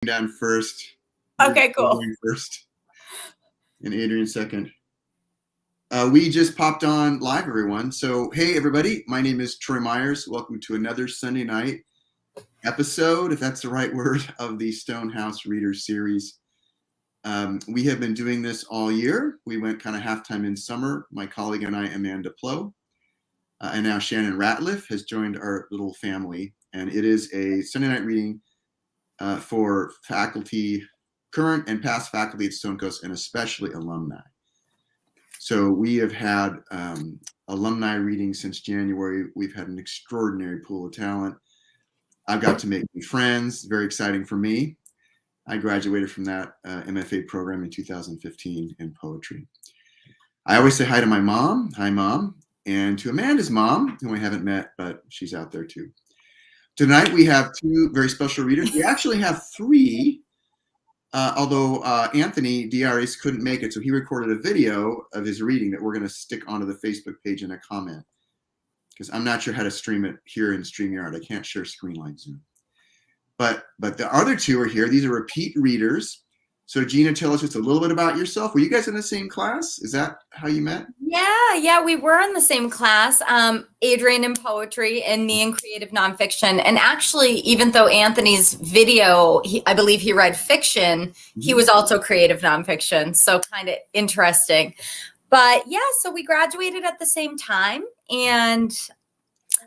Down first. Okay, cool. First, and Adrienne second. We just popped on live, everyone. So, hey, everybody. My name is Troy Myers. Welcome to another Sunday night episode, if that's the right word, of the Stonehouse Readers series. We have been doing this all year. We went kind of halftime in summer. My colleague and I, Amanda Plow, and now Shannon Ratliff has joined our little family. And it is a Sunday night reading for faculty, current and past faculty at Stonecoast, and especially alumni. So we have had alumni readings since January. We've had an extraordinary pool of talent. I've got to make new friends, very exciting for me. I graduated from that MFA program in 2015 in poetry. I always say hi to my mom, hi mom, and to Amanda's mom, whom I haven't met, but she's out there too. Tonight we have two very special readers. We actually have three, although Anthony Diaris couldn't make it, so he recorded a video of his reading that we're going to stick onto the Facebook page in a comment, because I'm not sure how to stream it here in StreamYard. I can't share screen like Zoom. But the other two are here. These are repeat readers. So Gina, tell us just a little bit about yourself. Were you guys in the same class? Is that how you met? Yeah, we were in the same class. Adrienne in poetry and me in creative nonfiction. And actually, even though Anthony's video, I believe he read fiction, he was also creative nonfiction. So kind of interesting. But yeah, so we graduated at the same time. And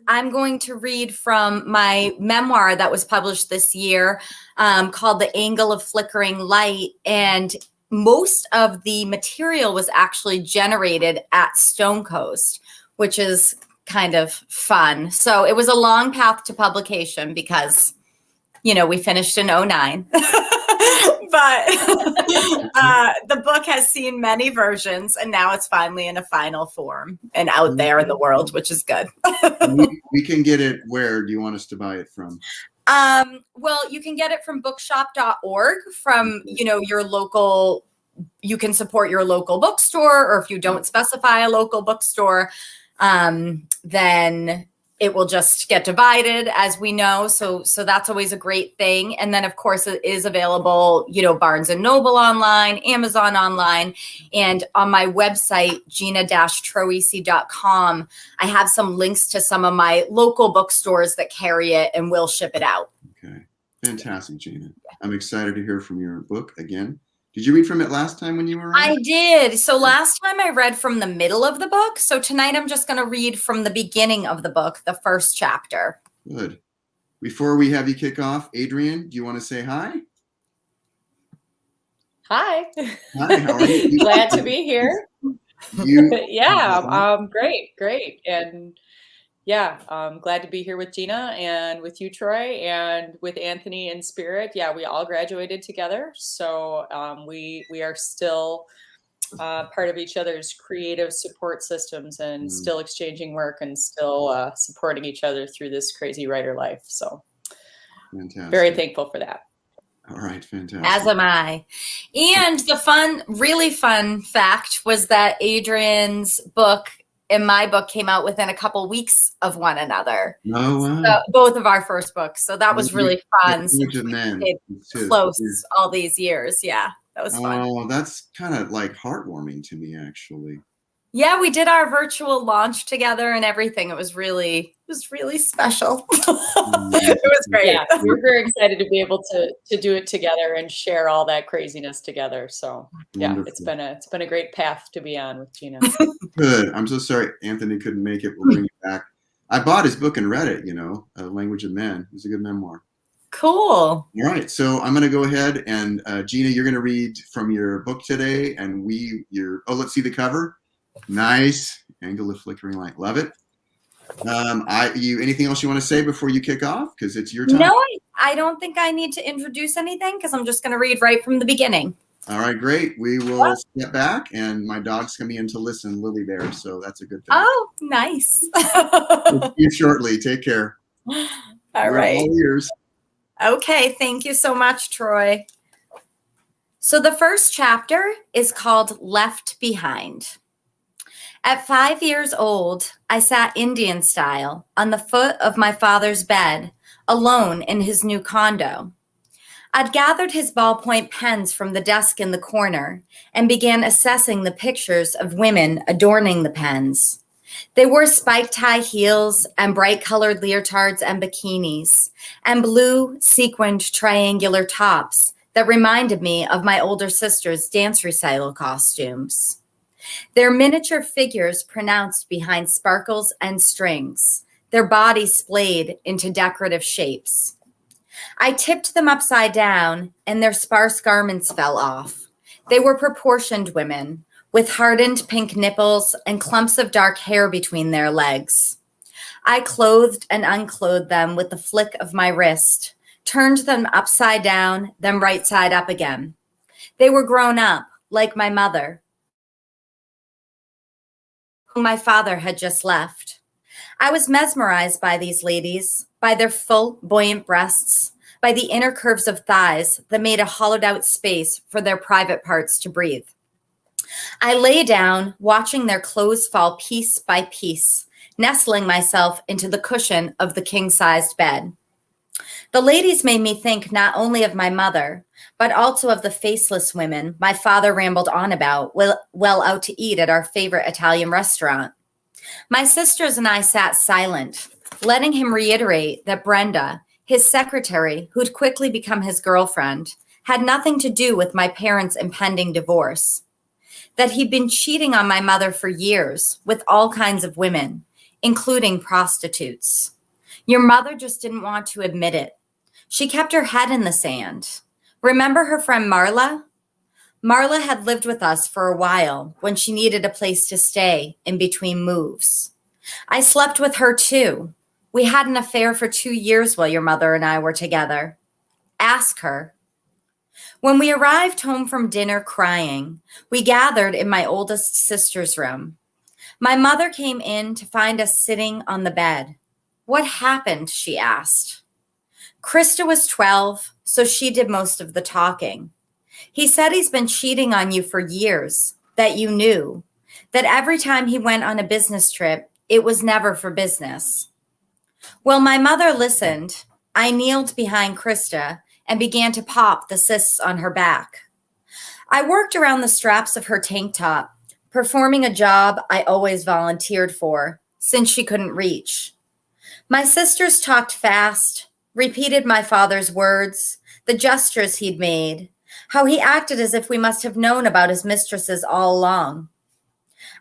I'm going to read from my memoir that was published this year called The Angle of Flickering Light. And most of the material was actually generated at Stonecoast, which is kind of fun. So it was a long path to publication because, you know, we finished in 2009. But the book has seen many versions, and now it's finally in a final form and out there in the world, which is good. We can get it. Where do you want us to buy it from? Well, you can get it from bookshop.org, from, you know, your local. You can support your local bookstore, or if you don't specify a local bookstore, then it will just get divided, as we know. So that's always a great thing. And then, of course, it is available, you know, Barnes & Noble online, Amazon online, and on my website, gina-troisi.com. I have some links to some of my local bookstores that carry it and will ship it out. Okay. Fantastic, Gina. I'm excited to hear from your book again. Did you read from it last time when you were on? I did. So last time I read from the middle of the book. So tonight I'm just going to read from the beginning of the book, the first chapter. Good. Before we have you kick off, Adrienne, do you want to say hi? Hi. Hi, how are you? Glad to be here. Great. And yeah, glad to be here with Gina and with you, Troy, and with Anthony in spirit. Yeah, we all graduated together. So we are still part of each other's creative support systems and still exchanging work and still supporting each other through this crazy writer life. So fantastic. Very thankful for that. All right, fantastic. As am I. And the really fun fact was that Adrienne's book and my book came out within a couple weeks of one another. Oh, wow. So both of our first books. So that was really fun. Close all these years. Yeah, that was fun. Oh, that's kind of like heartwarming to me, actually. Yeah, we did our virtual launch together and everything. It was really special. It was great. Yeah, we were very excited to be able to do it together and share all that craziness together. So yeah, wonderful. It's been a great path to be on with Gina. Good. I'm so sorry Anthony couldn't make it. We'll bring it back. I bought his book and read it, you know, Language of Men. It was a good memoir. Cool. All right. So I'm going to go ahead and Gina, you're going to read from your book today, and let's see the cover. Nice. Angle of Flickering Light. Love it. Anything else you want to say before you kick off? Because it's your time. No, I don't think I need to introduce anything because I'm just going to read right from the beginning. All right, great. We will step back, and my dog's coming in to listen, Lily Bear, so that's a good thing. Oh, nice. We'll see you shortly. Take care. All right. All ears. Okay, thank you so much, Troy. So the first chapter is called Left Behind. At 5 years old, I sat Indian style on the foot of my father's bed, alone in his new condo. I'd gathered his ballpoint pens from the desk in the corner and began assessing the pictures of women adorning the pens. They wore spiked high heels and bright-colored leotards and bikinis and blue sequined triangular tops that reminded me of my older sister's dance recital costumes. Their miniature figures pronounced behind sparkles and strings, their bodies splayed into decorative shapes. I tipped them upside down, and their sparse garments fell off. They were proportioned women, with hardened pink nipples and clumps of dark hair between their legs. I clothed and unclothed them with the flick of my wrist, turned them upside down, then right side up again. They were grown up, like my mother, whom my father had just left. I was mesmerized by these ladies, by their full, buoyant breasts, by the inner curves of thighs that made a hollowed-out space for their private parts to breathe. I lay down, watching their clothes fall piece by piece, nestling myself into the cushion of the king-sized bed. The ladies made me think not only of my mother, but also of the faceless women my father rambled on about while out to eat at our favorite Italian restaurant. My sisters and I sat silent, letting him reiterate that Brenda, his secretary, who'd quickly become his girlfriend, had nothing to do with my parents' impending divorce. That he'd been cheating on my mother for years with all kinds of women, including prostitutes. Your mother just didn't want to admit it. She kept her head in the sand. Remember her friend Marla? Marla had lived with us for a while when she needed a place to stay in between moves. I slept with her too. We had an affair for 2 years while your mother and I were together. Ask her. When we arrived home from dinner crying, we gathered in my oldest sister's room. My mother came in to find us sitting on the bed. What happened? She asked. Krista was 12, so she did most of the talking. He said he's been cheating on you for years, that you knew, that every time he went on a business trip, it was never for business. Well, my mother listened. I kneeled behind Krista and began to pop the cysts on her back. I worked around the straps of her tank top, performing a job I always volunteered for, since she couldn't reach. My sisters talked fast, repeated my father's words, the gestures he'd made, how he acted as if we must have known about his mistresses all along.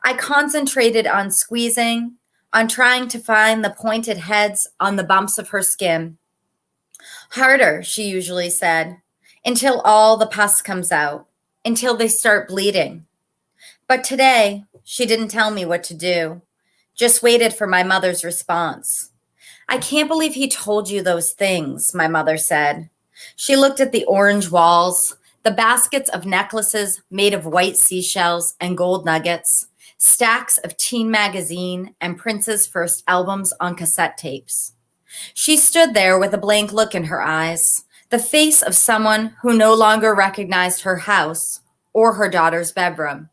I concentrated on squeezing, on trying to find the pointed heads on the bumps of her skin. Harder, she usually said, until all the pus comes out, until they start bleeding. But today, she didn't tell me what to do, just waited for my mother's response. I can't believe he told you those things, my mother said. She looked at the orange walls, the baskets of necklaces made of white seashells and gold nuggets, stacks of teen magazine and Prince's first albums on cassette tapes. She stood there with a blank look in her eyes, the face of someone who no longer recognized her house or her daughter's bedroom.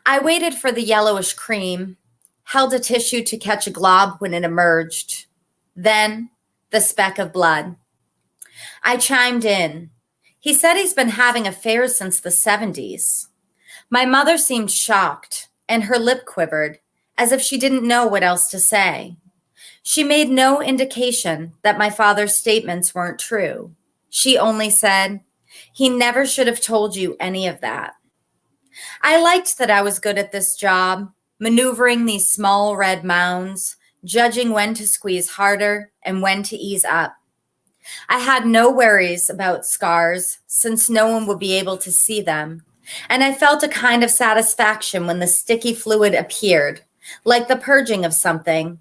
I waited for the yellowish cream, held a tissue to catch a glob when it emerged. Then, the speck of blood. I chimed in. He said he's been having affairs since the 70s. My mother seemed shocked, and her lip quivered, as if she didn't know what else to say. She made no indication that my father's statements weren't true. She only said, he never should have told you any of that. I liked that I was good at this job, maneuvering these small red mounds, judging when to squeeze harder and when to ease up. I had no worries about scars since no one would be able to see them, and I felt a kind of satisfaction when the sticky fluid appeared, like the purging of something,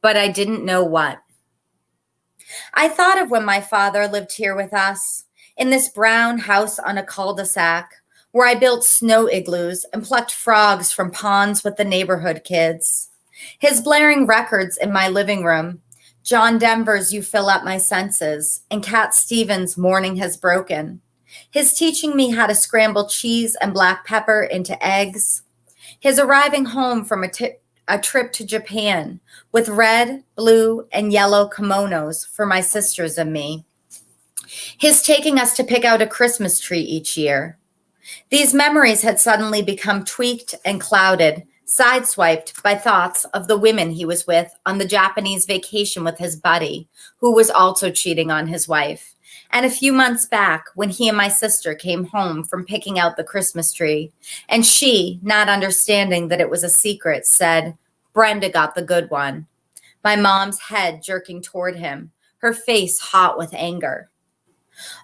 but I didn't know what. I thought of when my father lived here with us, in this brown house on a cul-de-sac, where I built snow igloos and plucked frogs from ponds with the neighborhood kids. His blaring records in my living room, John Denver's You Fill Up My Senses, and Cat Stevens' Morning Has Broken. His teaching me how to scramble cheese and black pepper into eggs. His arriving home from a trip to Japan with red, blue, and yellow kimonos for my sisters and me. his taking us to pick out a Christmas tree each year. These memories had suddenly become tweaked and clouded, sideswiped by thoughts of the women he was with on the Japanese vacation with his buddy, who was also cheating on his wife. And a few months back, when he and my sister came home from picking out the Christmas tree, and she, not understanding that it was a secret, said, "Brenda got the good one." My mom's head jerking toward him, her face hot with anger.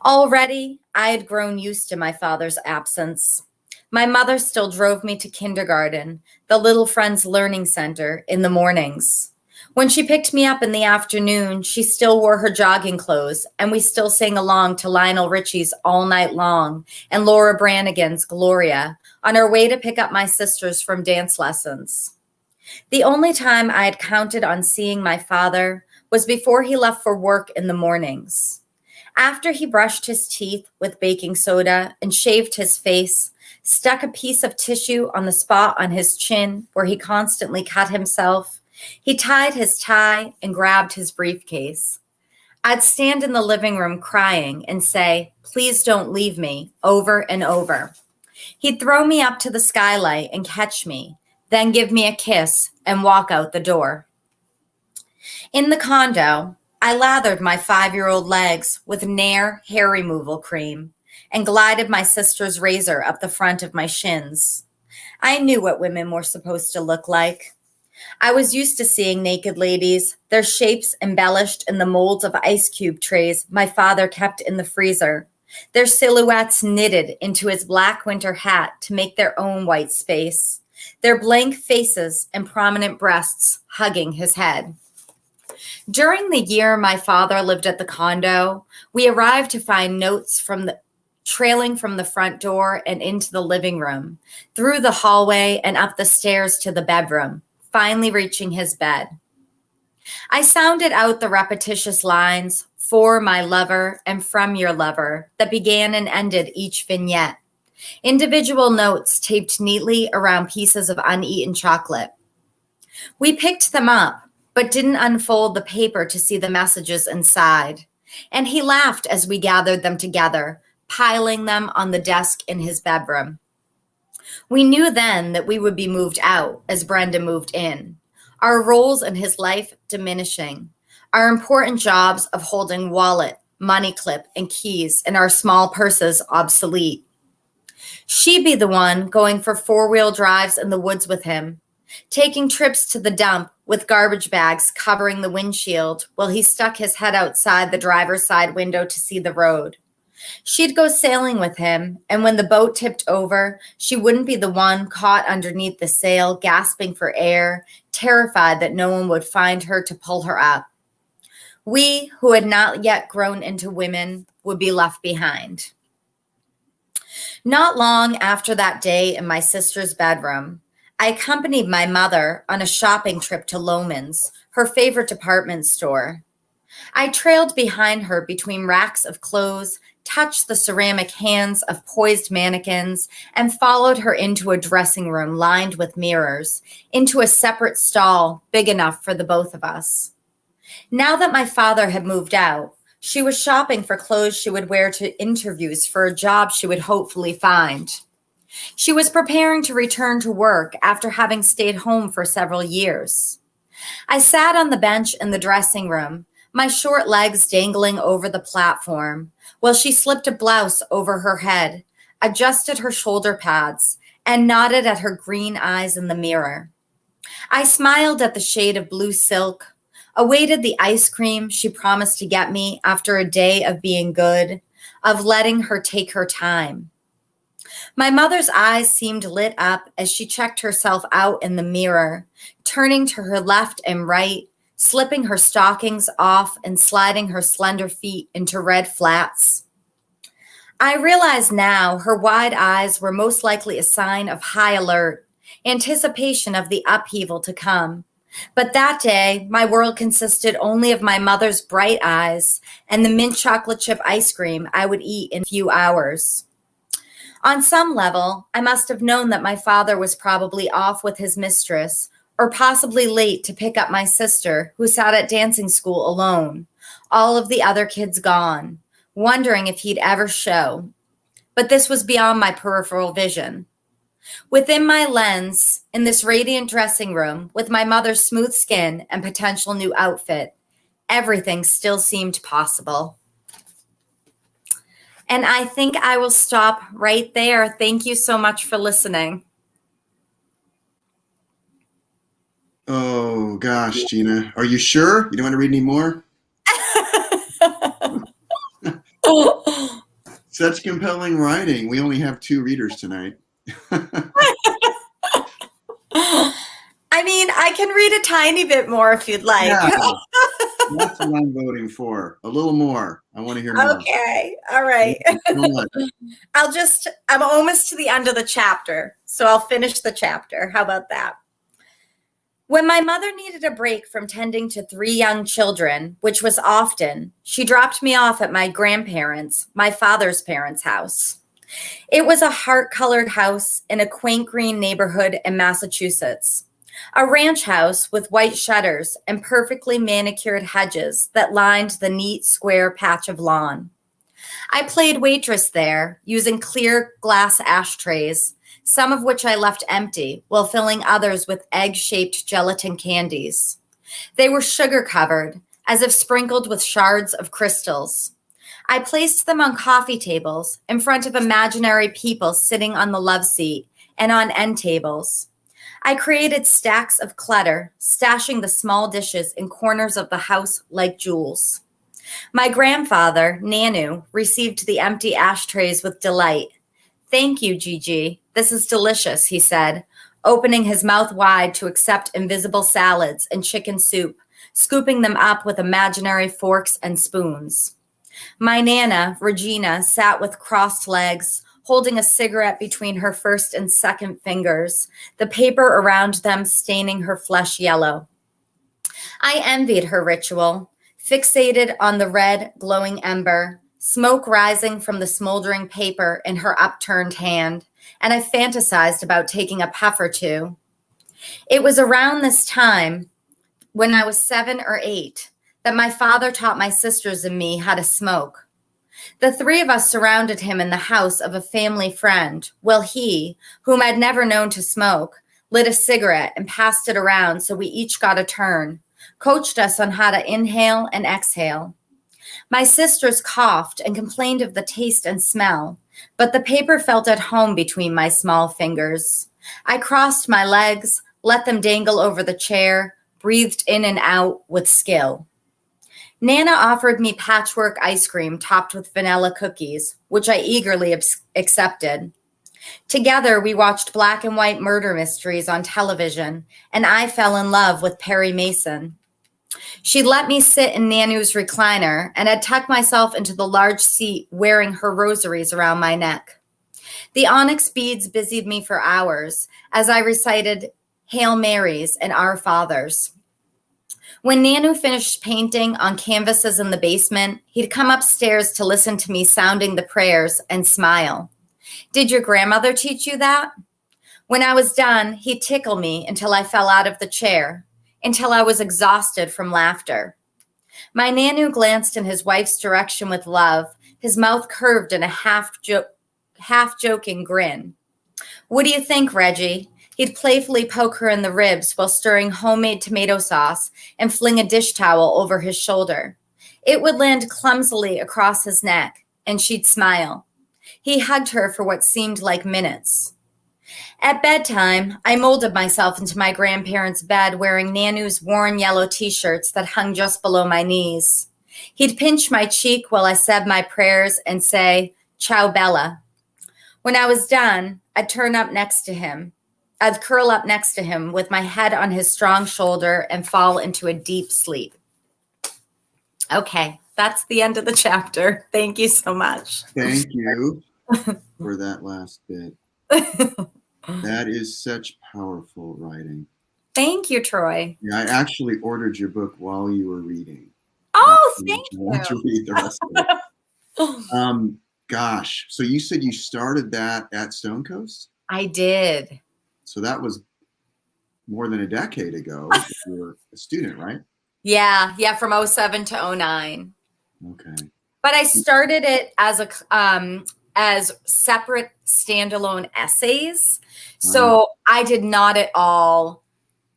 Already, I had grown used to my father's absence. My mother still drove me to kindergarten, the Little Friends Learning Center, in the mornings. When she picked me up in the afternoon, she still wore her jogging clothes, and we still sang along to Lionel Richie's All Night Long and Laura Branigan's Gloria on our way to pick up my sisters from dance lessons. The only time I had counted on seeing my father was before he left for work in the mornings. After he brushed his teeth with baking soda and shaved his face, stuck a piece of tissue on the spot on his chin where he constantly cut himself, he tied his tie and grabbed his briefcase. I'd stand in the living room crying and say, "Please don't leave me," over and over. He'd throw me up to the skylight and catch me, then give me a kiss and walk out the door. In the condo, I lathered my 5-year-old legs with Nair hair removal cream and glided my sister's razor up the front of my shins. I knew what women were supposed to look like. I was used to seeing naked ladies, their shapes embellished in the molds of ice cube trays my father kept in the freezer, their silhouettes knitted into his black winter hat to make their own white space, their blank faces and prominent breasts hugging his head. During the year my father lived at the condo, we arrived to find notes trailing from the front door and into the living room, through the hallway and up the stairs to the bedroom, finally reaching his bed. I sounded out the repetitious lines, "For my lover" and "From your lover," that began and ended each vignette. Individual notes taped neatly around pieces of uneaten chocolate. We picked them up, but didn't unfold the paper to see the messages inside. And he laughed as we gathered them together, piling them on the desk in his bedroom. We knew then that we would be moved out as Brenda moved in, our roles in his life diminishing, our important jobs of holding wallet, money clip, and keys in our small purses obsolete. She'd be the one going for 4-wheel drives in the woods with him, taking trips to the dump with garbage bags covering the windshield while he stuck his head outside the driver's side window to see the road. She'd go sailing with him, and when the boat tipped over, she wouldn't be the one caught underneath the sail, gasping for air, terrified that no one would find her to pull her up. We, who had not yet grown into women, would be left behind. Not long after that day in my sister's bedroom, I accompanied my mother on a shopping trip to Loehmann's, her favorite department store. I trailed behind her between racks of clothes, touched the ceramic hands of poised mannequins, and followed her into a dressing room lined with mirrors, into a separate stall big enough for the both of us. Now that my father had moved out, she was shopping for clothes she would wear to interviews for a job she would hopefully find. She was preparing to return to work after having stayed home for several years. I sat on the bench in the dressing room, my short legs dangling over the platform, while she slipped a blouse over her head, adjusted her shoulder pads, and nodded at her green eyes in the mirror. I smiled at the shade of blue silk, awaited the ice cream she promised to get me after a day of being good, of letting her take her time. My mother's eyes seemed lit up as she checked herself out in the mirror, turning to her left and right, slipping her stockings off and sliding her slender feet into red flats. I realized now her wide eyes were most likely a sign of high alert, anticipation of the upheaval to come. But that day, my world consisted only of my mother's bright eyes and the mint chocolate chip ice cream I would eat in a few hours. On some level, I must have known that my father was probably off with his mistress, or possibly late to pick up my sister, who sat at dancing school alone, all of the other kids gone, wondering if he'd ever show. But this was beyond my peripheral vision. Within my lens, in this radiant dressing room, with my mother's smooth skin and potential new outfit, everything still seemed possible. And I think I will stop right there. Thank you so much for listening. Oh, gosh, Gina. Are you sure? You don't want to read any more? Such compelling writing. We only have 2 readers tonight. I mean, I can read a tiny bit more if you'd like. Yeah, that's what I'm voting for. A little more. I want to hear more. Okay. All right. Thank you so much. I'm almost to the end of the chapter, so I'll finish the chapter. How about that? When my mother needed a break from tending to 3 young children, which was often, she dropped me off at my grandparents', my father's parents' house. It was a heart-colored house in a quaint green neighborhood in Massachusetts. A ranch house with white shutters and perfectly manicured hedges that lined the neat square patch of lawn. I played waitress there, using clear glass ashtrays, some of which I left empty while filling others with egg-shaped gelatin candies. They were sugar-covered, as if sprinkled with shards of crystals. I placed them on coffee tables in front of imaginary people sitting on the love seat and on end tables. I created stacks of clutter, stashing the small dishes in corners of the house like jewels. My grandfather, Nanu, received the empty ashtrays with delight. "Thank you, Gigi. This is delicious," he said, opening his mouth wide to accept invisible salads and chicken soup, scooping them up with imaginary forks and spoons. My Nana, Regina, sat with crossed legs, holding a cigarette between her first and second fingers, the paper around them staining her flesh yellow. I envied her ritual, fixated on the red, glowing ember, smoke rising from the smoldering paper in her upturned hand, and I fantasized about taking a puff or two. It was around this time, when I was 7 or 8, that my father taught my sisters and me how to smoke. The 3 of us surrounded him in the house of a family friend, while he, whom I'd never known to smoke, lit a cigarette and passed it around so we each got a turn, coached us on how to inhale and exhale. My sisters coughed and complained of the taste and smell, but the paper felt at home between my small fingers. I crossed my legs, let them dangle over the chair, breathed in and out with skill. Nana offered me patchwork ice cream topped with vanilla cookies, which I eagerly accepted. Together, we watched black and white murder mysteries on television, and I fell in love with Perry Mason. She'd let me sit in Nanu's recliner, and I'd tuck myself into the large seat wearing her rosaries around my neck. The onyx beads busied me for hours as I recited Hail Marys and Our Fathers. When Nanu finished painting on canvases in the basement, he'd come upstairs to listen to me sounding the prayers and smile. "Did your grandmother teach you that?" When I was done, he'd tickle me until I fell out of the chair, until I was exhausted from laughter. My Nanu glanced in his wife's direction with love, his mouth curved in a half-joking grin. "What do you think, Reggie?" He'd playfully poke her in the ribs while stirring homemade tomato sauce and fling a dish towel over his shoulder. It would land clumsily across his neck, and she'd smile. He hugged her for what seemed like minutes. At bedtime, I molded myself into my grandparents' bed wearing Nanu's worn yellow t-shirts that hung just below my knees. He'd pinch my cheek while I said my prayers and say, "Ciao, Bella." When I was done, I'd curl up next to him with my head on his strong shoulder and fall into a deep sleep. Okay, that's the end of the chapter. Thank you so much. Thank you for that last bit. That is such powerful writing. Thank you, Troy. Yeah, I actually ordered your book while you were reading. Oh, thank I want to you. read the rest of it. Gosh, so you said you started that at Stone Coast? I did. So that was more than a decade ago. You were a student, right? Yeah, from 07 to 09. Okay. but I started it as separate standalone essays. So I did not at all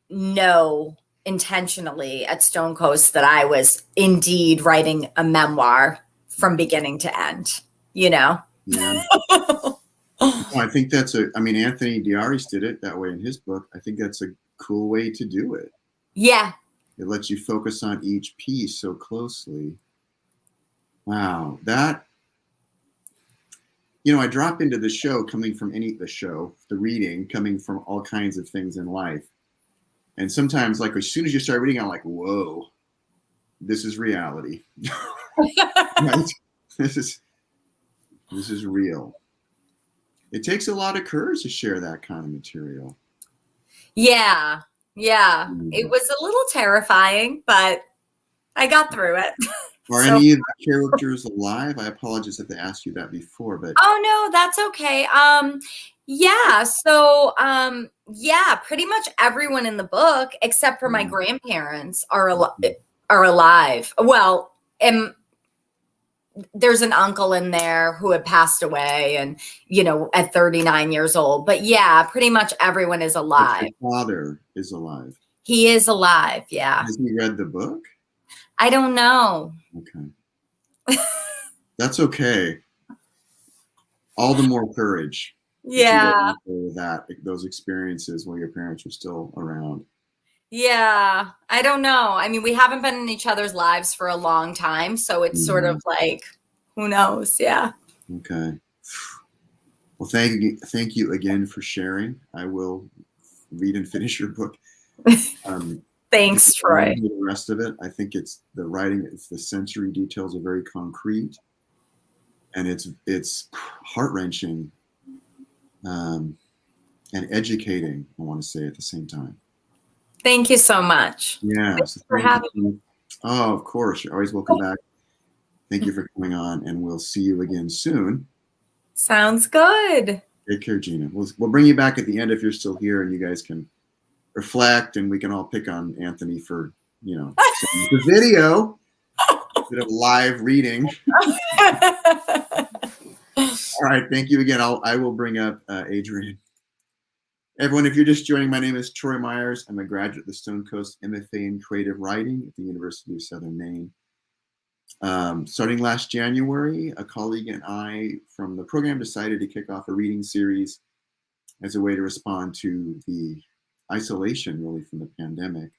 know intentionally at Stone Coast that I was indeed writing a memoir from beginning to end, you know? Yeah. I think Anthony Diaris did it that way in his book. I think that's a cool way to do it. Yeah. It lets you focus on each piece so closely. Wow. That, I drop into the show coming from the reading, coming from all kinds of things in life. And sometimes, like, as soon as you start reading, I'm like, whoa, this is reality. Right? This is real. It takes a lot of courage to share that kind of material. Yeah. Yeah. It was a little terrifying, but I got through it. Are any of the characters alive? I apologize if I asked you that before, but oh no, that's okay. Yeah. So pretty much everyone in the book except for my grandparents are alive. Well, there's an uncle in there who had passed away and, at 39 years old. But yeah, pretty much everyone is alive. Your father is alive. He is alive. Yeah. Has he read the book? I don't know. Okay. That's okay. All the more courage. Yeah. Those experiences while your parents were still around. Yeah. I don't know. I mean, we haven't been in each other's lives for a long time. So it's sort of like, who knows? Yeah. Okay. Well, thank you again for sharing. I will read and finish your book. Thanks, Troy. The rest of it, I think it's the writing. It's the sensory details are very concrete, and it's heart-wrenching and educating. I want to say at the same time. Thank you so much. Yeah, Thanks for having me. Oh, of course. You're always welcome back. Thank you for coming on, and we'll see you again soon. Sounds good. Take care, Gina. We'll bring you back at the end if you're still here, and you guys can reflect, and we can all pick on Anthony for, the video, a bit of live reading. All right, thank you again. I will bring up Adrienne. Everyone, if you're just joining, my name is Troy Myers. I'm a graduate of the Stone Coast MFA in Creative Writing at the University of Southern Maine. Starting last January, a colleague and I from the program decided to kick off a reading series as a way to respond to the isolation, really, from the pandemic,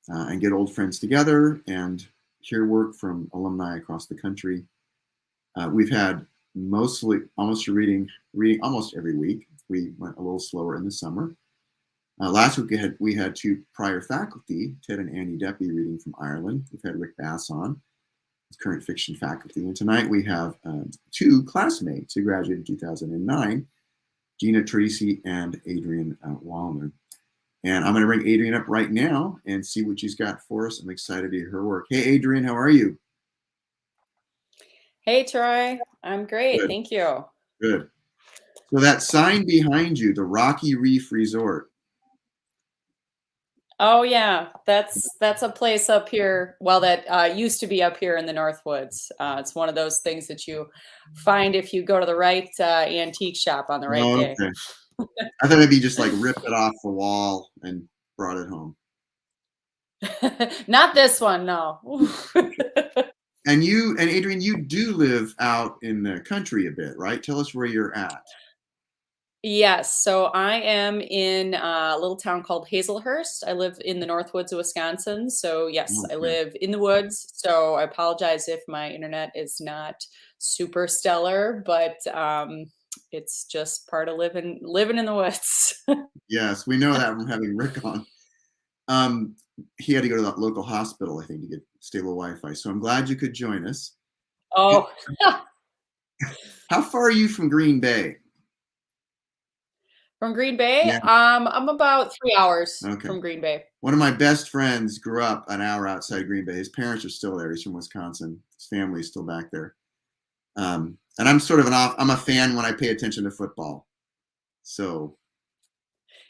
and get old friends together and hear work from alumni across the country. We've had almost reading almost every week. We went a little slower in the summer. Last week we had two prior faculty, Ted and Annie Deppy, reading from Ireland. We've had Rick Bass on, current fiction faculty. And tonight we have two classmates who graduated in 2009, Gina Troisi and Adrienne Wallner. And I'm going to bring Adrienne up right now and see what she's got for us. I'm excited to hear her work. Hey, Adrienne, how are you? Hey, Troy. I'm great. Good. Thank you. Good. So that sign behind you, the Rocky Reef Resort. Oh yeah, that's a place up here. Well, that used to be up here in the Northwoods. It's one of those things that you find if you go to the right antique shop on the right day. I thought maybe you just like ripped it off the wall and brought it home. Not this one, no. And Adrienne, you do live out in the country a bit, right? Tell us where you're at. Yes. So I am in a little town called Hazelhurst. I live in the Northwoods of Wisconsin. So yes, okay. I live in the woods. So I apologize if my internet is not super stellar, but it's just part of living in the woods. Yes, we know that from having Rick on. He had to go to that local hospital, I think, to get stable Wi-Fi. So I'm glad you could join us. Oh. How far are you from Green Bay? From Green Bay? Yeah. I'm about 3 hours from Green Bay. One of my best friends grew up an hour outside Green Bay. His parents are still there. He's from Wisconsin. His family is still back there. And I'm sort of I'm a fan when I pay attention to football. So.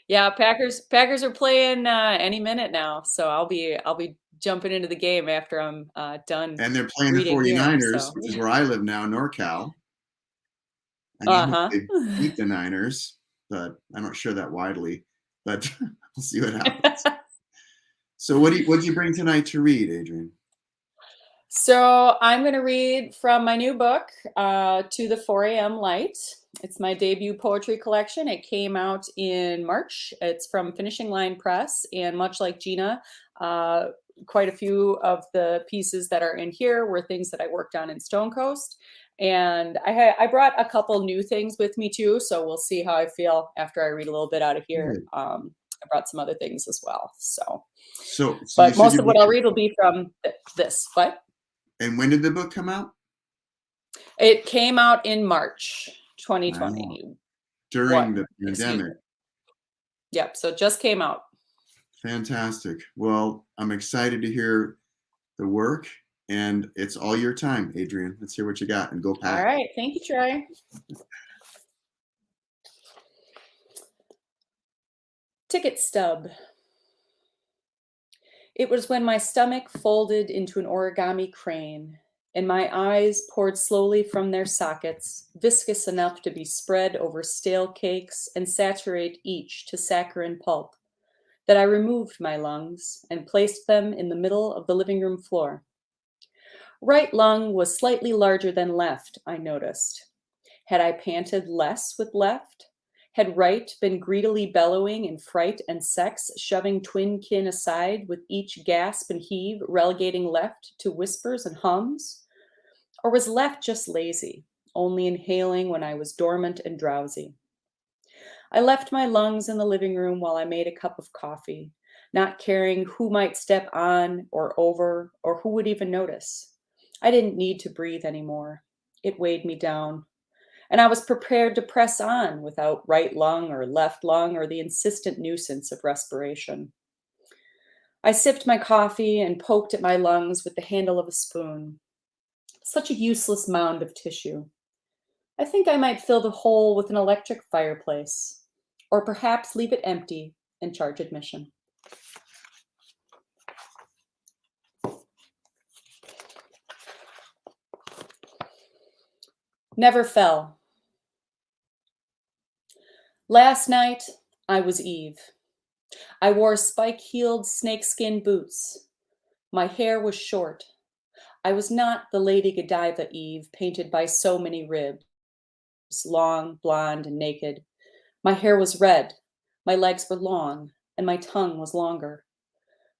Yeah, Packers are playing any minute now. So I'll be jumping into the game after I'm done. And they're playing the reading here, 49ers, so. which is where I live now, NorCal. And I hope they Uh-huh. beat the Niners, but I don't share that widely. But we'll see what happens. So what'd you bring tonight to read, Adrienne? So I'm going to read from my new book, To the 4 a.m. Light. It's my debut poetry collection. It came out in March. It's from Finishing Line Press. And much like Gina, quite a few of the pieces that are in here were things that I worked on in Stone Coast. And I brought a couple new things with me too. So we'll see how I feel after I read a little bit out of here. I brought some other things as well. So but most of what I'll read will be from this. What? And when did the book come out? It came out in March 2020. Wow. During the pandemic. Yep. So it just came out. Fantastic. Well, I'm excited to hear the work, and it's all your time, Adrienne. Let's hear what you got, and go Pack. All right. Thank you, Troy. Ticket stub. It was when my stomach folded into an origami crane and my eyes poured slowly from their sockets, viscous enough to be spread over stale cakes and saturate each to saccharine pulp, that I removed my lungs and placed them in the middle of the living room floor. Right lung was slightly larger than left, I noticed. Had I panted less with left? Had right been greedily bellowing in fright and sex, shoving twin kin aside with each gasp and heave, relegating left to whispers and hums? Or was left just lazy, only inhaling when I was dormant and drowsy? I left my lungs in the living room while I made a cup of coffee, not caring who might step on or over or who would even notice. I didn't need to breathe anymore. It weighed me down. And I was prepared to press on without right lung or left lung or the insistent nuisance of respiration. I sipped my coffee and poked at my lungs with the handle of a spoon. Such a useless mound of tissue. I think I might fill the hole with an electric fireplace, or perhaps leave it empty and charge admission. Never fell. Last night, I was Eve. I wore spike-heeled snakeskin boots. My hair was short. I was not the Lady Godiva Eve painted by so many ribs, long, blonde, and naked. My hair was red, my legs were long, and my tongue was longer.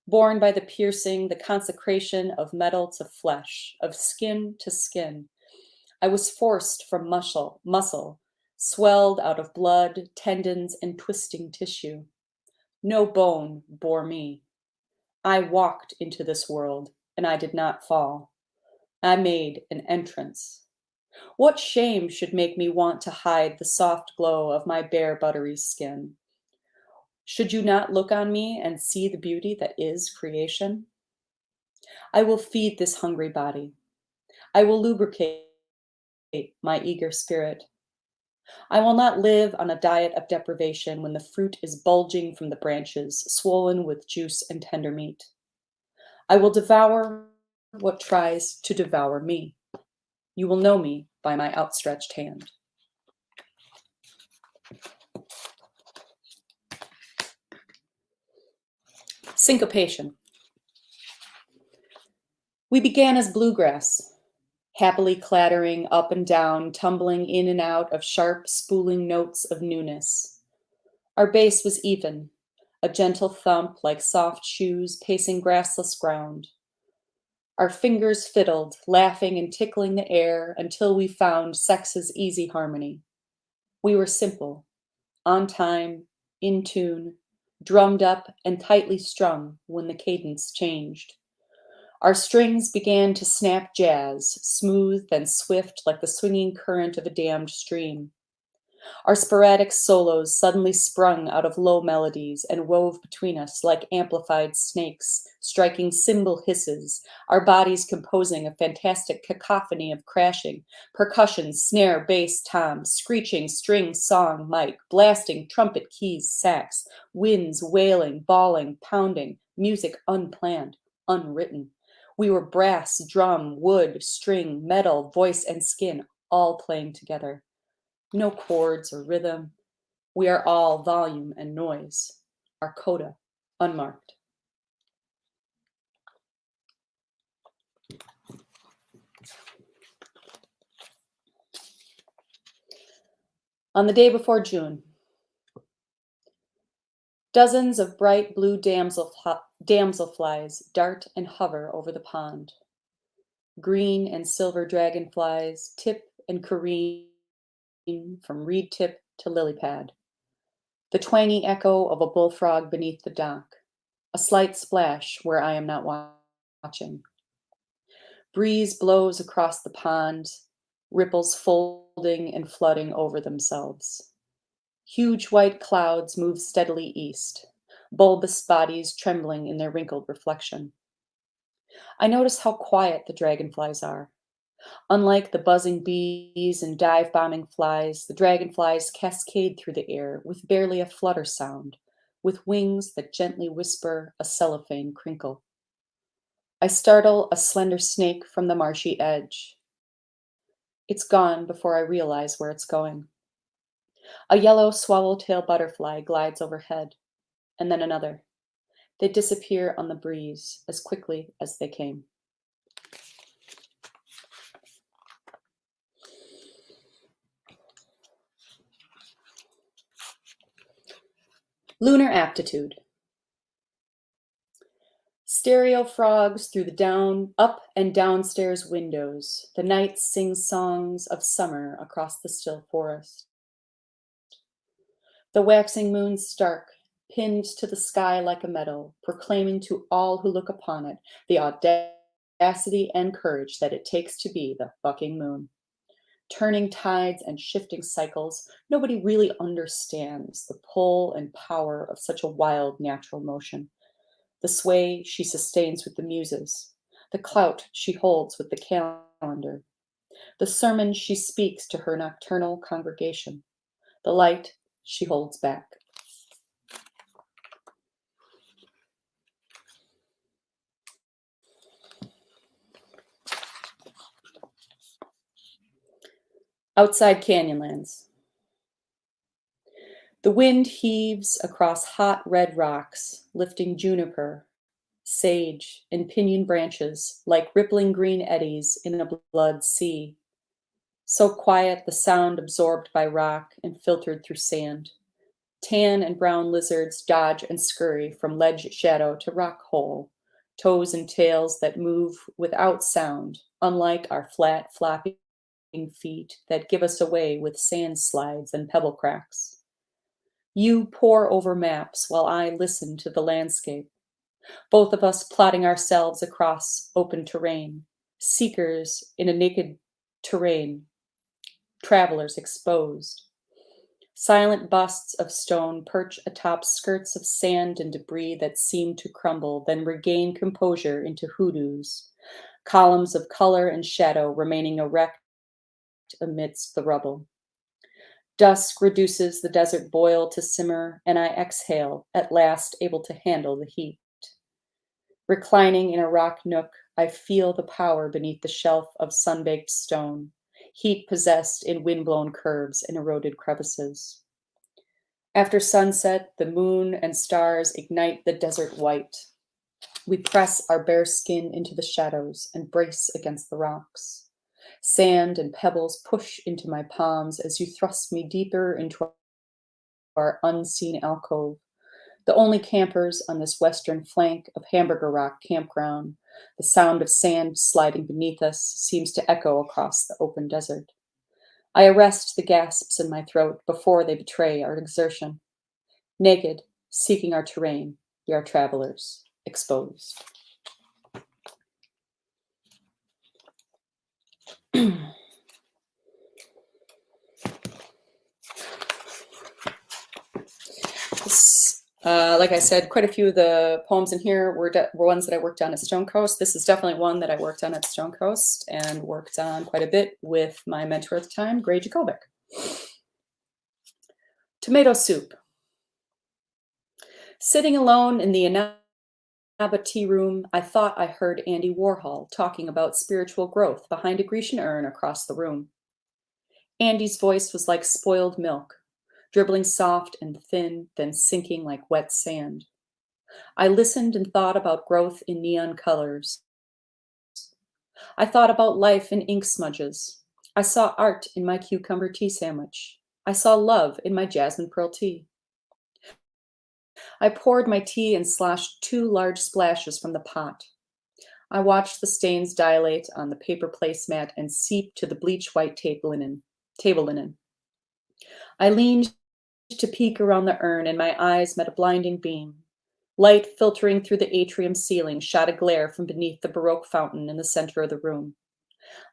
Born by the piercing, the consecration of metal to flesh, of skin to skin. I was forced from muscle, swelled out of blood, tendons, and twisting tissue. No bone bore me. I walked into this world, and I did not fall. I made an entrance. What shame should make me want to hide the soft glow of my bare, buttery skin? Should you not look on me and see the beauty that is creation? I will feed this hungry body. I will lubricate my eager spirit. I will not live on a diet of deprivation when the fruit is bulging from the branches, swollen with juice and tender meat. I will devour what tries to devour me. You will know me by my outstretched hand. Syncopation. We began as bluegrass, happily clattering up and down, tumbling in and out of sharp, spooling notes of newness. Our bass was even, a gentle thump like soft shoes pacing grassless ground. Our fingers fiddled, laughing and tickling the air until we found sex's easy harmony. We were simple, on time, in tune, drummed up and tightly strung when the cadence changed. Our strings began to snap jazz, smooth and swift like the swinging current of a dammed stream. Our sporadic solos suddenly sprung out of low melodies and wove between us like amplified snakes, striking cymbal hisses, our bodies composing a fantastic cacophony of crashing, percussion, snare, bass, tom, screeching, string, song, mic, blasting, trumpet, keys, sax, winds, wailing, bawling, pounding, music unplanned, unwritten. We were brass, drum, wood, string, metal, voice, and skin, all playing together. No chords or rhythm. We are all volume and noise. Our coda, unmarked. On the day before June, dozens of bright blue damselflies dart and hover over the pond. Green and silver dragonflies tip and careen from reed tip to lily pad. The twangy echo of a bullfrog beneath the dock. A slight splash where I am not watching. Breeze blows across the pond, ripples folding and flooding over themselves. Huge white clouds move steadily east, bulbous bodies trembling in their wrinkled reflection. I notice how quiet the dragonflies are. Unlike the buzzing bees and dive-bombing flies, the dragonflies cascade through the air with barely a flutter sound, with wings that gently whisper a cellophane crinkle. I startle a slender snake from the marshy edge. It's gone before I realize where it's going. A yellow swallowtail butterfly glides overhead, and then another. They disappear on the breeze as quickly as they came. Lunar aptitude. Stereo frogs through the up and downstairs windows. The night sings songs of summer across the still forest. The waxing moon stark, pinned to the sky like a medal, proclaiming to all who look upon it the audacity and courage that it takes to be the fucking moon. Turning tides and shifting cycles, nobody really understands the pull and power of such a wild natural motion. The sway she sustains with the muses, the clout she holds with the calendar, the sermon she speaks to her nocturnal congregation, the light she holds back. Outside Canyonlands. The wind heaves across hot red rocks, lifting juniper, sage, and pinyon branches like rippling green eddies in a blood sea. So quiet the sound absorbed by rock and filtered through sand. Tan and brown lizards dodge and scurry from ledge shadow to rock hole, toes and tails that move without sound, unlike our flat, flopping feet that give us away with sand slides and pebble cracks. You pore over maps while I listen to the landscape, both of us plotting ourselves across open terrain, seekers in a naked terrain, travelers exposed. Silent busts of stone perch atop skirts of sand and debris that seem to crumble, then regain composure into hoodoos, columns of color and shadow remaining erect amidst the rubble. Dusk reduces the desert boil to simmer, and I exhale, at last able to handle the heat. Reclining in a rock nook, I feel the power beneath the shelf of sun-baked stone, heat possessed in wind-blown curves and eroded crevices. After sunset, the moon and stars ignite the desert white. We press our bare skin into the shadows and brace against the rocks. Sand and pebbles push into my palms as you thrust me deeper into our unseen alcove, the only campers on this western flank of Hamburger Rock Campground. The sound of sand sliding beneath us seems to echo across the open desert. I arrest the gasps in my throat before they betray our exertion. Naked, seeking our terrain, we are travelers, exposed. Like I said, quite a few of the poems in here were ones that I worked on at Stone Coast. This is definitely one that I worked on at Stone Coast and worked on quite a bit with my mentor at the time, Gray Jacobic. Tomato soup. Sitting alone in the a tea room, I thought I heard Andy Warhol talking about spiritual growth behind a Grecian urn across the room. Andy's voice was like spoiled milk, dribbling soft and thin, then sinking like wet sand. I listened and thought about growth in neon colors. I thought about life in ink smudges. I saw art in my cucumber tea sandwich. I saw love in my jasmine pearl tea. I poured my tea and sloshed 2 large splashes from the pot. I watched the stains dilate on the paper placemat and seep to the bleach white table linen. I leaned to peek around the urn, and my eyes met a blinding beam. Light filtering through the atrium ceiling shot a glare from beneath the Baroque fountain in the center of the room.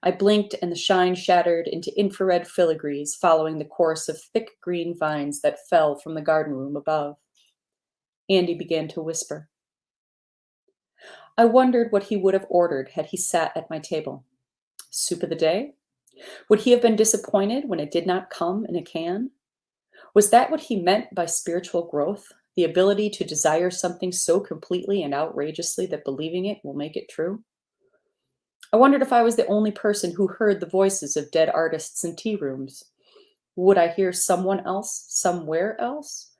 I blinked, and the shine shattered into infrared filigrees following the course of thick green vines that fell from the garden room above. Andy began to whisper. I wondered what he would have ordered had he sat at my table. Soup of the day? Would he have been disappointed when it did not come in a can? Was that what he meant by spiritual growth? The ability to desire something so completely and outrageously that believing it will make it true? I wondered if I was the only person who heard the voices of dead artists in tea rooms. Would I hear someone else, somewhere else?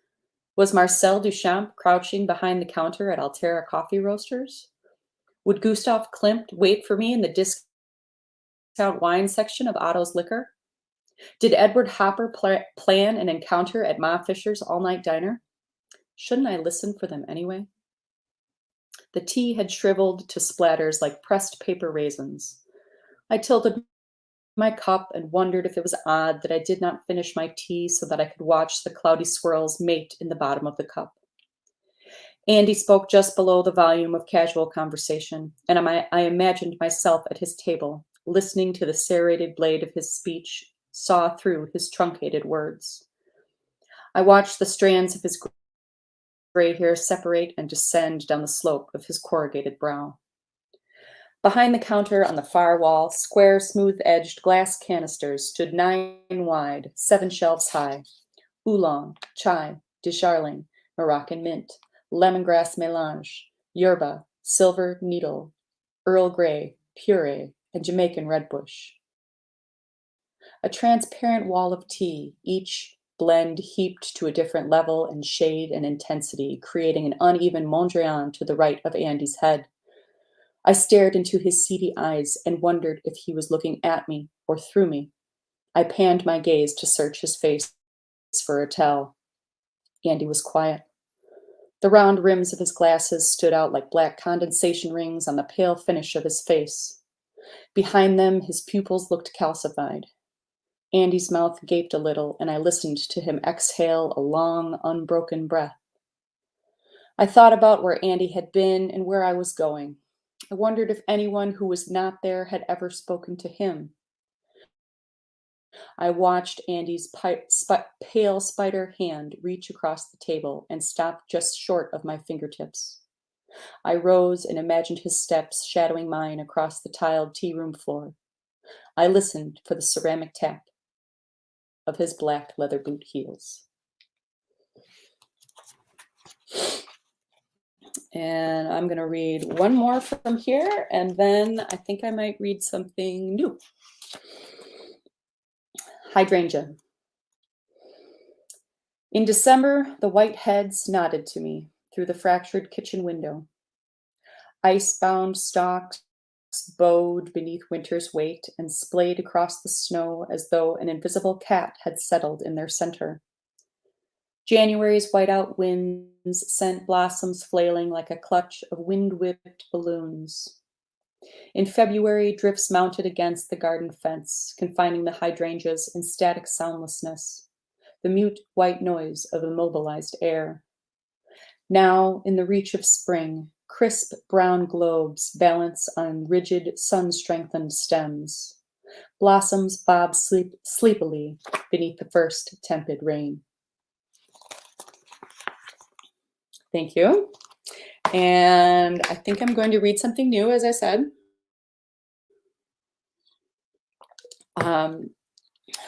Was Marcel Duchamp crouching behind the counter at Altera Coffee Roasters? Would Gustav Klimt wait for me in the discount wine section of Otto's Liquor? Did Edward Hopper plan an encounter at Ma Fisher's all-night diner? Shouldn't I listen for them anyway? The tea had shriveled to splatters like pressed paper raisins. I tilted my cup and wondered if it was odd that I did not finish my tea so that I could watch the cloudy swirls mate in the bottom of the cup. Andy spoke just below the volume of casual conversation, and I imagined myself at his table, listening to the serrated blade of his speech saw through his truncated words. I watched the strands of his gray hair separate and descend down the slope of his corrugated brow. Behind the counter on the far wall, square, smooth-edged glass canisters stood 9 wide, 7 shelves high. Oolong, chai, Desjarling, Moroccan mint, lemongrass mélange, yerba, silver needle, Earl Grey, puree, and Jamaican redbush. A transparent wall of tea, each blend heaped to a different level and shade and intensity, creating an uneven Mondrian to the right of Andy's head. I stared into his seedy eyes and wondered if he was looking at me or through me. I panned my gaze to search his face for a tell. Andy was quiet. The round rims of his glasses stood out like black condensation rings on the pale finish of his face. Behind them, his pupils looked calcified. Andy's mouth gaped a little, and I listened to him exhale a long, unbroken breath. I thought about where Andy had been and where I was going. I wondered if anyone who was not there had ever spoken to him. I watched Andy's pale spider hand reach across the table and stop just short of my fingertips. I rose and imagined his steps shadowing mine across the tiled tea room floor. I listened for the ceramic tap of his black leather boot heels. And I'm going to read one more from here, and then I think I might read something new. Hydrangea. In December, the white heads nodded to me through the fractured kitchen window. Ice-bound stalks bowed beneath winter's weight and splayed across the snow as though an invisible cat had settled in their center. January's whiteout winds sent blossoms flailing like a clutch of wind-whipped balloons. In February, drifts mounted against the garden fence, confining the hydrangeas in static soundlessness, the mute white noise of immobilized air. Now, in the reach of spring, crisp brown globes balance on rigid sun-strengthened stems. Blossoms bob sleepily beneath the first tepid rain. Thank you. And I think I'm going to read something new, as I said.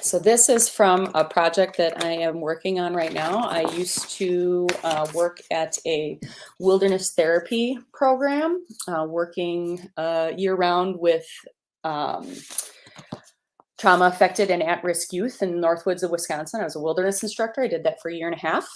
So this is from a project that I am working on right now. I used to work at a wilderness therapy program, working year-round with trauma-affected and at-risk youth in the Northwoods of Wisconsin. I was a wilderness instructor. I did that for a year and a half.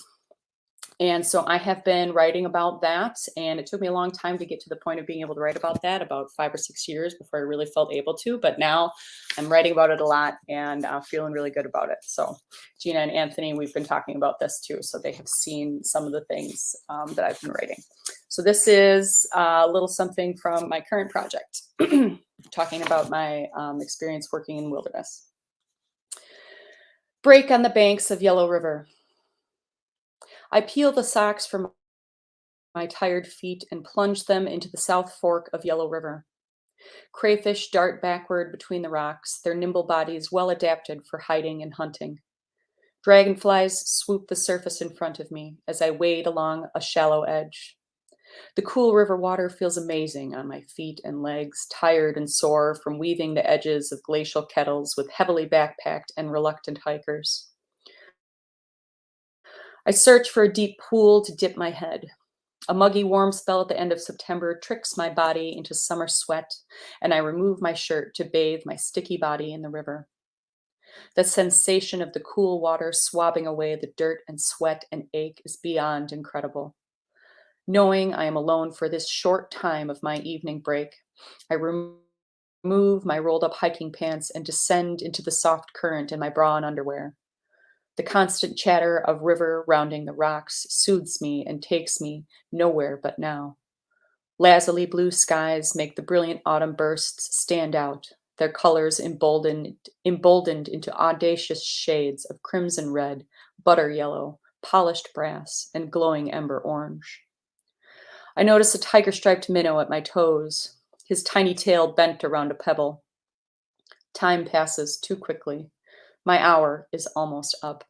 And so I have been writing about that, and it took me a long time to get to the point of being able to write about that, about 5 or 6 years before I really felt able to. But now I'm writing about it a lot and feeling really good about it. So Gina and Anthony, we've been talking about this too. So they have seen some of the things that I've been writing. So this is a little something from my current project, talking about my experience working in wilderness. Break on the banks of Yellow River. I peel the socks from my tired feet and plunge them into the south fork of Yellow River. Crayfish dart backward between the rocks, their nimble bodies well adapted for hiding and hunting. Dragonflies swoop the surface in front of me as I wade along a shallow edge. The cool river water feels amazing on my feet and legs, tired and sore from weaving the edges of glacial kettles with heavily backpacked and reluctant hikers. I search for a deep pool to dip my head. A muggy warm spell at the end of September tricks my body into summer sweat, and I remove my shirt to bathe my sticky body in the river. The sensation of the cool water swabbing away the dirt and sweat and ache is beyond incredible. Knowing I am alone for this short time of my evening break, I remove my rolled up hiking pants and descend into the soft current in my bra and underwear. The constant chatter of river rounding the rocks soothes me and takes me nowhere but now. Lazuli blue skies make the brilliant autumn bursts stand out, their colors emboldened into audacious shades of crimson red, butter yellow, polished brass, and glowing ember orange. I notice a tiger-striped minnow at my toes, his tiny tail bent around a pebble. Time passes too quickly. My hour is almost up.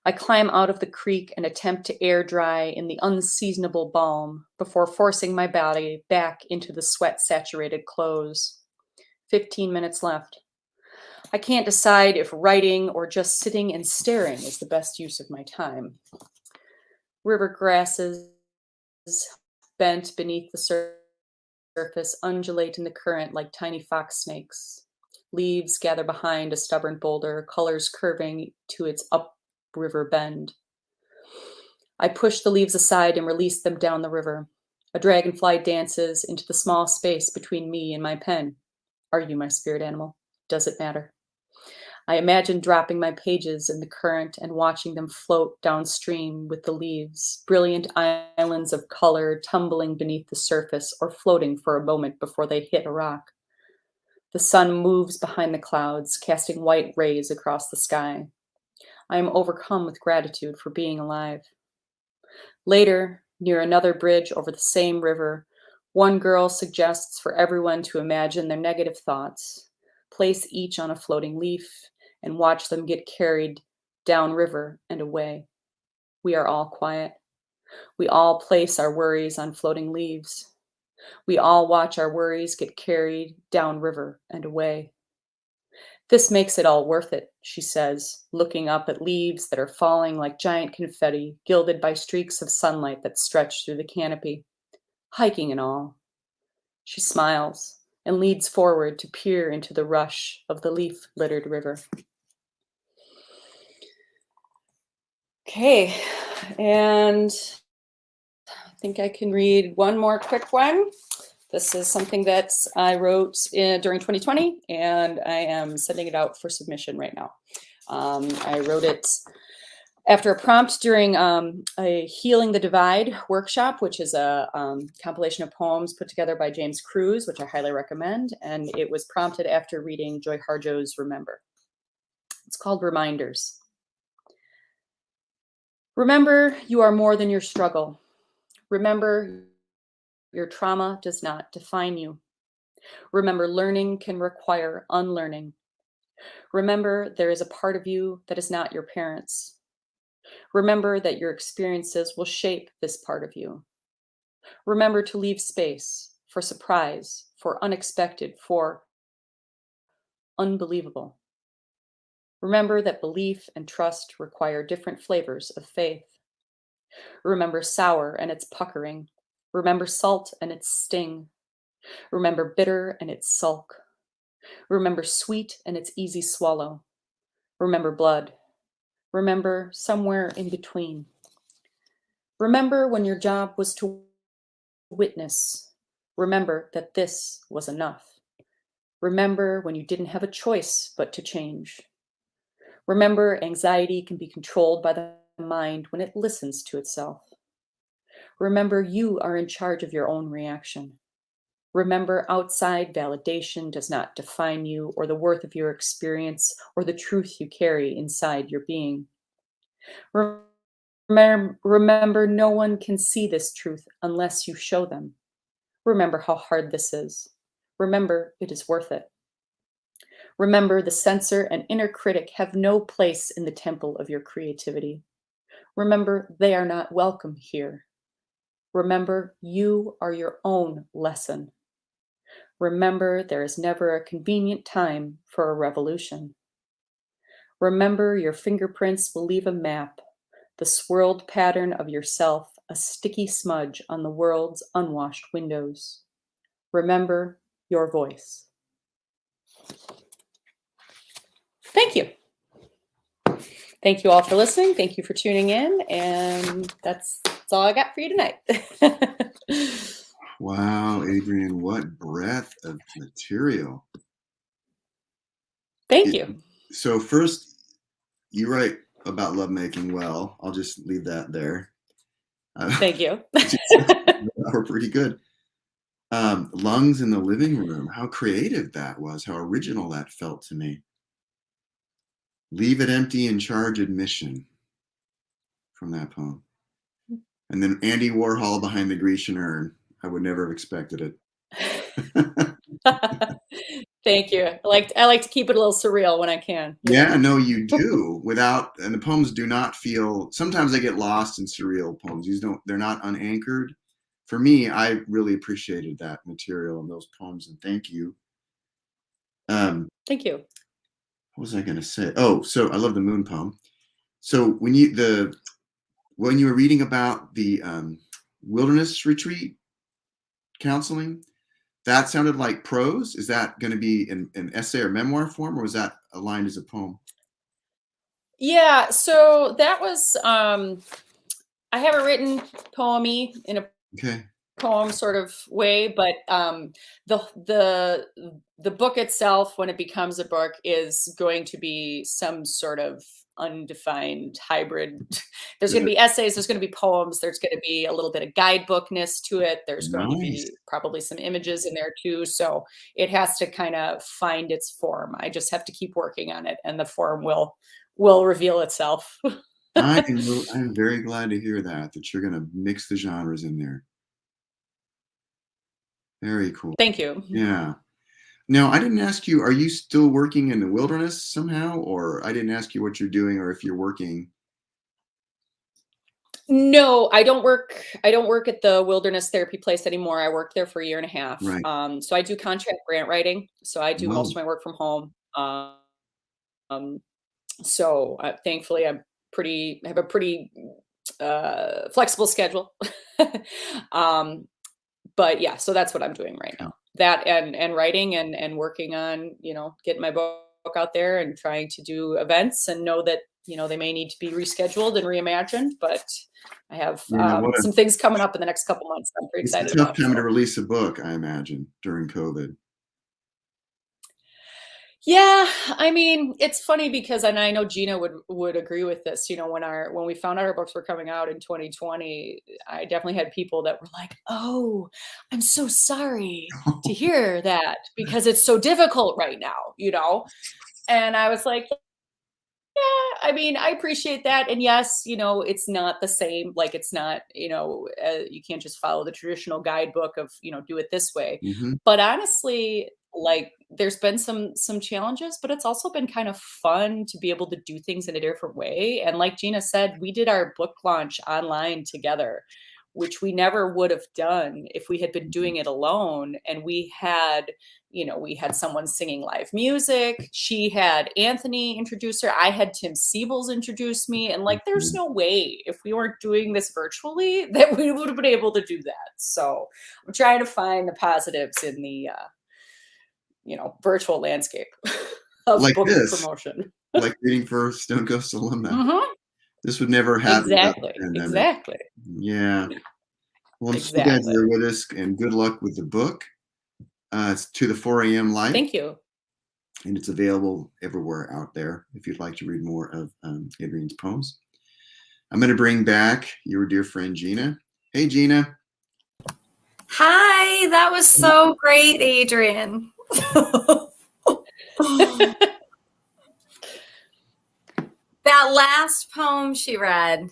I climb out of the creek and attempt to air dry in the unseasonable balm before forcing my body back into the sweat-saturated clothes. 15 minutes left. I can't decide if writing or just sitting and staring is the best use of my time. River grasses bent beneath the surface undulate in the current like tiny fox snakes. Leaves gather behind a stubborn boulder, colors curving to its upriver bend. I push the leaves aside and release them down the river. A dragonfly dances into the small space between me and my pen. Are you my spirit animal? Does it matter? I imagine dropping my pages in the current and watching them float downstream with the leaves, brilliant islands of color tumbling beneath the surface or floating for a moment before they hit a rock. The sun moves behind the clouds, casting white rays across the sky. I am overcome with gratitude for being alive. Later, near another bridge over the same river, one girl suggests for everyone to imagine their negative thoughts, place each on a floating leaf, and watch them get carried downriver and away. We are all quiet. We all place our worries on floating leaves. We all watch our worries get carried downriver and away. This makes it all worth it, she says, looking up at leaves that are falling like giant confetti, gilded by streaks of sunlight that stretch through the canopy. Hiking and all. She smiles and leads forward to peer into the rush of the leaf-littered river. Okay, and I think I can read one more quick one. This is something that I wrote during 2020, and I am sending it out for submission right now. I wrote it after a prompt during a Healing the Divide workshop, which is a compilation of poems put together by James Cruz, which I highly recommend, and it was prompted after reading Joy Harjo's Remember. It's called Reminders. Remember, you are more than your struggle. Remember, your trauma does not define you. Remember, learning can require unlearning. Remember, there is a part of you that is not your parents. Remember that your experiences will shape this part of you. Remember to leave space for surprise, for unexpected, for unbelievable. Remember that belief and trust require different flavors of faith. Remember sour and its puckering. Remember salt and its sting. Remember bitter and its sulk. Remember sweet and its easy swallow. Remember blood. Remember somewhere in between. Remember when your job was to witness. Remember that this was enough. Remember when you didn't have a choice but to change. Remember, anxiety can be controlled by the mind when it listens to itself. Remember, you are in charge of your own reaction. Remember, outside validation does not define you or the worth of your experience or the truth you carry inside your being. Remember, no one can see this truth unless you show them. Remember how hard this is. Remember, it is worth it. Remember, the censor and inner critic have no place in the temple of your creativity. Remember, they are not welcome here. Remember, you are your own lesson. Remember, there is never a convenient time for a revolution. Remember, your fingerprints will leave a map, the swirled pattern of yourself, a sticky smudge on the world's unwashed windows. Remember your voice. Thank you. Thank you all for listening. Thank you for tuning in. And that's all I got for you tonight. Wow, Adrienne, what breadth of material. Thank you. So first, you write about lovemaking well. I'll just leave that there. Thank you. We're pretty good. Lungs in the living room. How creative that was. How original that felt to me. Leave it empty and charge admission from that poem. And then Andy Warhol behind the Grecian urn. I would never have expected it. Thank you. I like to keep it a little surreal when I can. Yeah, no, you do. And the poems do not feel, sometimes I get lost in surreal poems. They're not unanchored. For me, I really appreciated that material and those poems, and thank you. Thank you. What was I going to say? Oh, so I love the moon poem. So when you were reading about the wilderness retreat counseling, that sounded like prose. Is that going to be in an essay or memoir form, or was that aligned as a poem? Yeah, so that was I have a written poem-y in a poem sort of way, but the book itself, when it becomes a book, is going to be some sort of undefined hybrid. There's going to be essays, there's going to be poems, there's going to be a little bit of guidebookness to it, there's going to be probably some images in there too, so it has to kind of find its form. I just have to keep working on it, and the form will reveal itself. I'm very glad to hear that you're going to mix the genres in there. Very cool. Thank you. Yeah. Now, I didn't ask you, are you still working in the wilderness somehow? Or I didn't ask you what you're doing or if you're working. No, I don't work at the wilderness therapy place anymore. I worked there for a year and a half. Right. So I do contract grant writing. So I do most of my work from home. So thankfully I have a pretty flexible schedule. But yeah, so that's what I'm doing right now. That and writing and working on, getting my book out there and trying to do events, and know that, they may need to be rescheduled and reimagined, but I have some things coming up in the next couple months I'm pretty excited about. It's a tough time to release a book, I imagine, during COVID. Yeah, I mean, it's funny because, and I know Gina would agree with this, when we found out our books were coming out in 2020, I definitely had people that were like, "Oh, I'm so sorry to hear that because it's so difficult right now," And I was like, yeah, I mean, I appreciate that. And yes, it's not the same. Like, it's not, you can't just follow the traditional guidebook of, do it this way. Mm-hmm. But honestly, like, there's been some challenges, but it's also been kind of fun to be able to do things in a different way. And like Gina said, we did our book launch online together, which we never would have done if we had been doing it alone. And we had someone singing live music. She had Anthony introduce her. I had Tim Siebels introduce me. And like, there's no way if we weren't doing this virtually that we would have been able to do that. So I'm trying to find the positives in the, virtual landscape of like book this, promotion. like reading for Stone Coast alumni. Mm-hmm. This would never happen. Exactly. Yeah. Well, I'm so glad Exactly. you're with us, and good luck with the book. It's To the 4 a.m. Light. Thank you. And it's available everywhere out there if you'd like to read more of Adrienne's poems. I'm going to bring back your dear friend, Gina. Hey, Gina. Hi, that was so great, Adrienne. That last poem she read.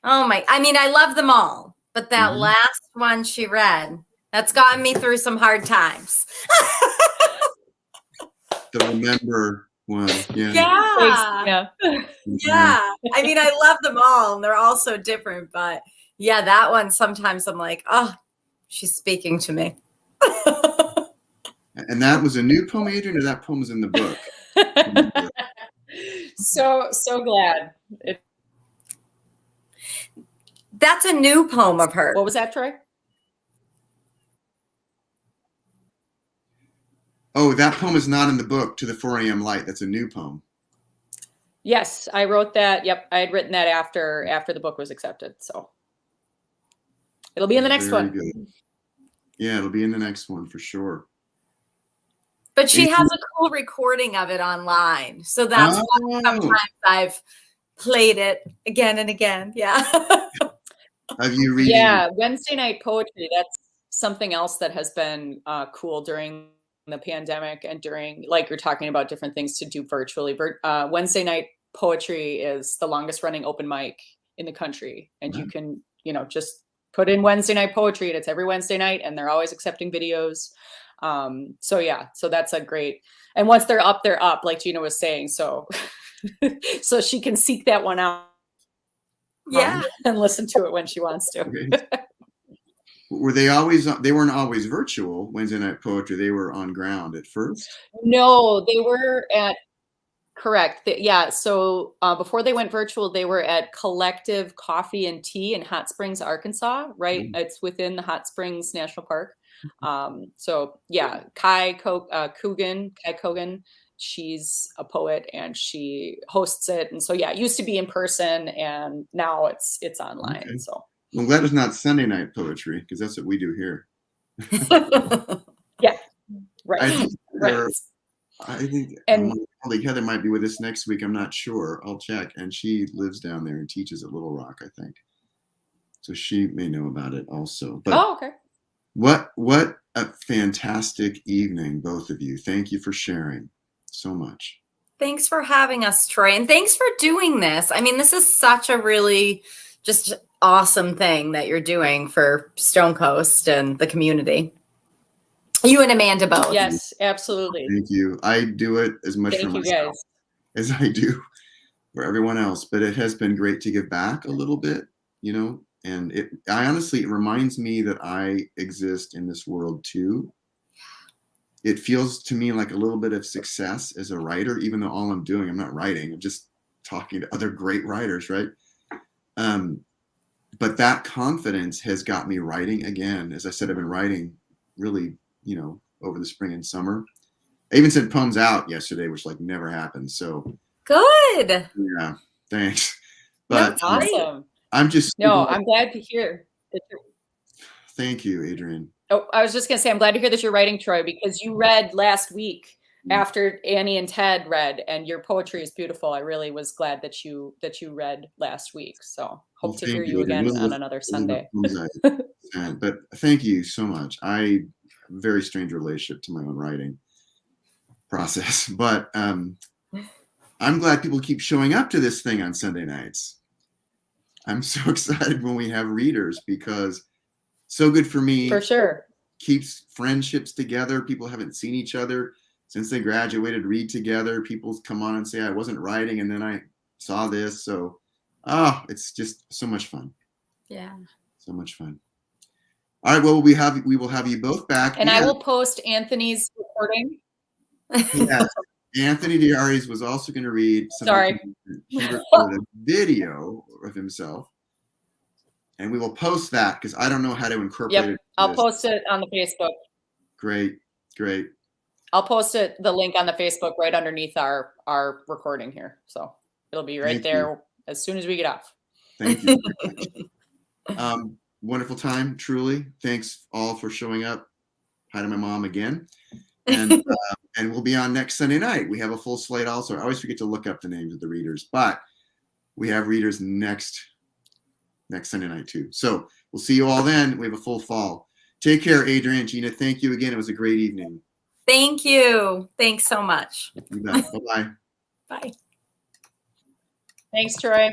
I love them all, but that last one she read, that's gotten me through some hard times. The remember one. Yeah. Yeah. Yeah. I love them all and they're all so different, but yeah, that one sometimes I'm like, oh, she's speaking to me. And that was a new poem, Adrienne, or that poem was in the book? So glad. That's a new poem of hers. What was that, Troy? Oh, that poem is not in the book, To the 4 a.m. Light. That's a new poem. Yes, I wrote that. Yep, I had written that after the book was accepted. So it'll be in the next one. Good. Yeah, it'll be in the next one for sure. But she has a cool recording of it online. So that's why sometimes I've played it again and again. Yeah. Have you reading? Yeah, Wednesday night poetry. That's something else that has been cool during the pandemic and during, like you're talking about different things to do virtually. Wednesday night poetry is the longest running open mic in the country. And you can, just put in Wednesday night poetry and it's every Wednesday night and they're always accepting videos. So that's a great, and once they're up, like Gina was saying. So, so she can seek that one out. Yeah. And listen to it when she wants to. Okay. Were they always, they weren't always virtual Wednesday night poetry. They were on ground at first. No, they were at, correct. Yeah. So before they went virtual, they were at Collective Coffee and Tea in Hot Springs, Arkansas, right? It's within the Hot Springs National Park. So yeah, Kai Kogan, she's a poet and she hosts it. And so, yeah, it used to be in person and now it's online. Okay. So I'm glad it's not Sunday night poetry because that's what we do here. Yeah. Right. I think and colleague Heather might be with us next week. I'm not sure. I'll check. And she lives down there and teaches at Little Rock, I think. So she may know about it also. But okay. What a fantastic evening, both of you. Thank you for sharing so much. Thanks for having us, Troy. And thanks for doing this. This is such a really just awesome thing that you're doing for Stone Coast and the community. You and Amanda both. Yes, absolutely. Thank you. I do it as much for myself as I do for everyone else, but it has been great to give back a little bit, and it reminds me that I exist in this world too. It feels to me like a little bit of success as a writer, even though all I'm doing, I'm not writing, I'm just talking to other great writers, right? But that confidence has got me writing again. As I said, I've been writing really, over the spring and summer. I even sent poems out yesterday, which never happened. So good. Yeah, thanks. But that's awesome. I'm glad to hear that you're... Thank you, Adrienne. Oh, I was just going to say, I'm glad to hear that you're writing, Troy, because you read last week after Annie and Ted read, and your poetry is beautiful. I really was glad that you read last week. So hope to hear you again on another Sunday. But thank you so much. Very strange relationship to my own writing process, but I'm glad people keep showing up to this thing on Sunday nights. I'm so excited when we have readers because so good for me. For sure. Keeps friendships together. People haven't seen each other since they graduated, read together. People come on and say, I wasn't writing and then I saw this. So, it's just so much fun. Yeah. So much fun. All right. Well, we will have you both back. And I will post Anthony's recording. Yes. Anthony Diaries was also going to read something. Sorry. He recorded a video of himself. And we will post that because I don't know how to incorporate it. I'll post it on the Facebook. Great. I'll post the link on the Facebook right underneath our recording here. So it'll be right there as soon as we get off. Thank you very much. Wonderful time, truly. Thanks all for showing up. Hi to my mom again. And and we'll be on next Sunday night. We have a full slate also. I always forget to look up the names of the readers, but we have readers next Sunday night too. So we'll see you all then. We have a full fall. Take care, Adrienne, Gina. Thank you again. It was a great evening. Thank you. Thanks so much. You bet. Bye-bye. Bye. Thanks, Troy.